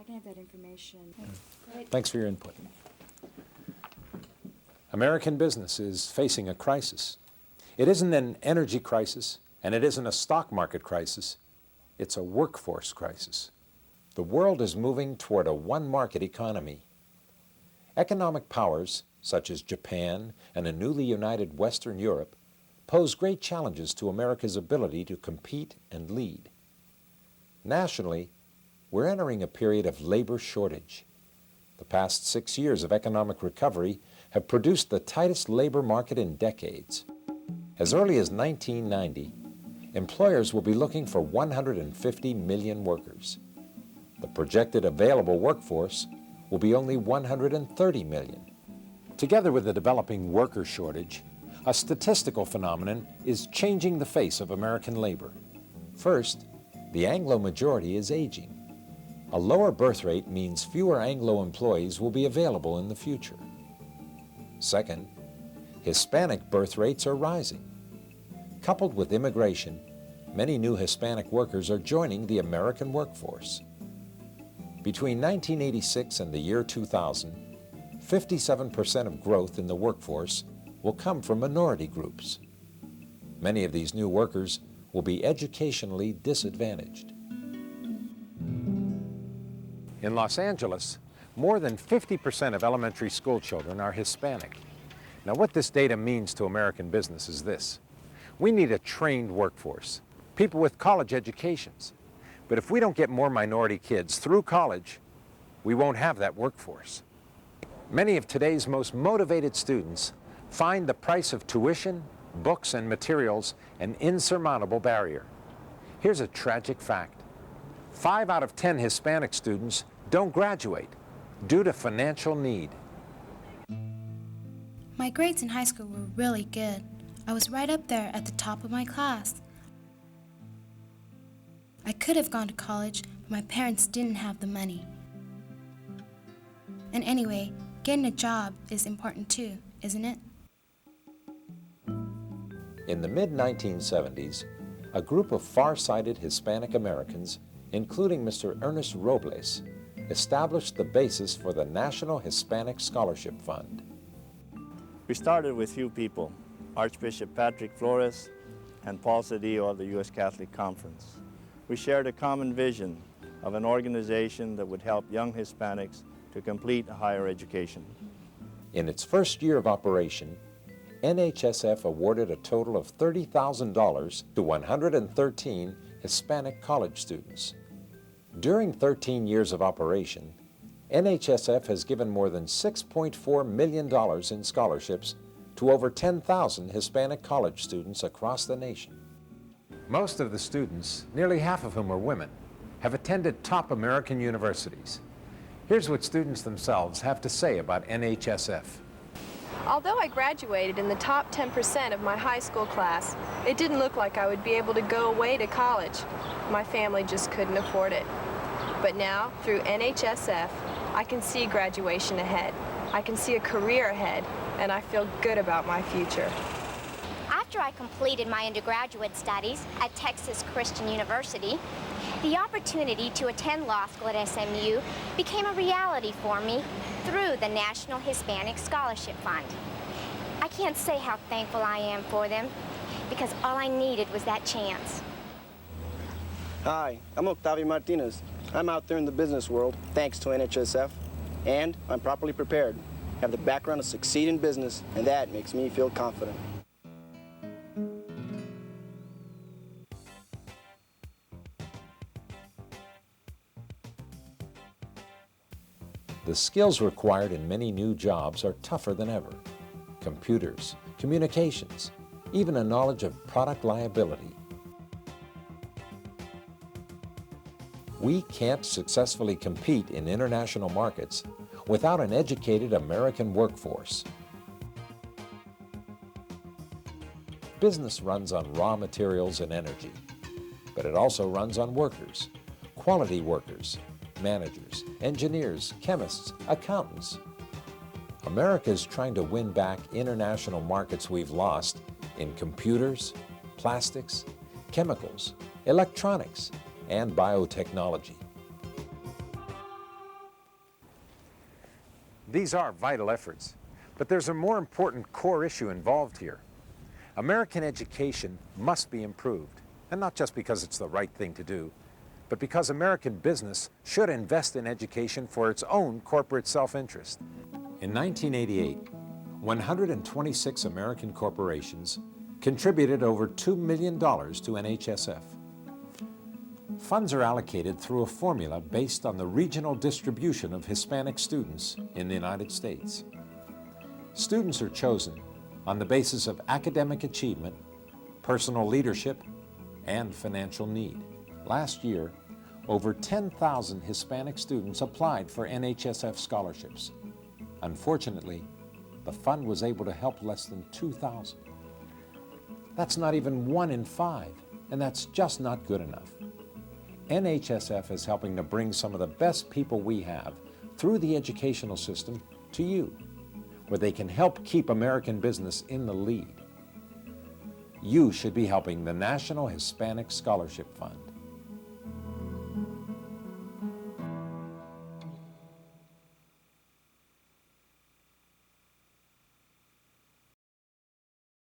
I can have that information. Thanks for your input. American business is facing a crisis. It isn't an energy crisis, and it isn't a stock market crisis. It's a workforce crisis. The world is moving toward a one-market economy. Economic powers, such as Japan and a newly united Western Europe, pose great challenges to America's ability to compete and lead. Nationally, we're entering a period of labor shortage. The past 6 years of economic recovery have produced the tightest labor market in decades. As early as 1990, employers will be looking for 150 million workers. The projected available workforce will be only 130 million. Together with the developing worker shortage, a statistical phenomenon is changing the face of American labor. First, the Anglo majority is aging. A lower birth rate means fewer Anglo employees will be available in the future. Second, Hispanic birth rates are rising. Coupled with immigration, many new Hispanic workers are joining the American workforce. Between 1986 and the year 2000, 57% of growth in the workforce will come from minority groups. Many of these new workers will be educationally disadvantaged. In Los Angeles, more than 50% of elementary school children are Hispanic. Now, what this data means to American business is this. We need a trained workforce, people with college educations. But if we don't get more minority kids through college, we won't have that workforce. Many of today's most motivated students find the price of tuition, books, and materials an insurmountable barrier. Here's a tragic fact. 5 out of 10 Hispanic students don't graduate due to financial need. My grades in high school were really good. I was right up there at the top of my class. I could have gone to college, but my parents didn't have the money. And anyway, getting a job is important too, isn't it? In the mid-1970s, a group of far-sighted Hispanic Americans, including Mr. Ernest Robles, established the basis for the National Hispanic Scholarship Fund. We started with few people, Archbishop Patrick Flores and Paul Cedillo of the U.S. Catholic Conference. We shared a common vision of an organization that would help young Hispanics to complete a higher education. In its first year of operation, NHSF awarded a total of $30,000 to 113 Hispanic college students. During 13 years of operation, NHSF has given more than $6.4 million in scholarships to over 10,000 Hispanic college students across the nation. Most of the students, nearly half of whom are women, have attended top American universities. Here's what students themselves have to say about NHSF. Although I graduated in the top 10% of my high school class, it didn't look like I would be able to go away to college. My family just couldn't afford it. But now, through NHSF, I can see graduation ahead. I can see a career ahead, and I feel good about my future. After I completed my undergraduate studies at Texas Christian University, the opportunity to attend law school at SMU became a reality for me through the National Hispanic Scholarship Fund. I can't say how thankful I am for them, because all I needed was that chance. Hi, I'm Octavio Martinez. I'm out there in the business world, thanks to NHSF, and I'm properly prepared. I have the background to succeed in business, and that makes me feel confident. The skills required in many new jobs are tougher than ever. Computers, communications, even a knowledge of product liability. We can't successfully compete in international markets without an educated American workforce. Business runs on raw materials and energy, but it also runs on workers, quality workers, managers, engineers, chemists, accountants. America is trying to win back international markets we've lost in computers, plastics, chemicals, electronics, and biotechnology. These are vital efforts, but there's a more important core issue involved here. American education must be improved, and not just because it's the right thing to do, but because American business should invest in education for its own corporate self-interest. In 1988, 126 American corporations contributed over $2 million to NHSF. Funds are allocated through a formula based on the regional distribution of Hispanic students in the United States. Students are chosen on the basis of academic achievement, personal leadership, and financial need. Last year, over 10,000 Hispanic students applied for NHSF scholarships. Unfortunately, the fund was able to help less than 2,000. That's not even 1 in 5, and that's just not good enough. NHSF is helping to bring some of the best people we have through the educational system to you, where they can help keep American business in the lead. You should be helping the National Hispanic Scholarship Fund.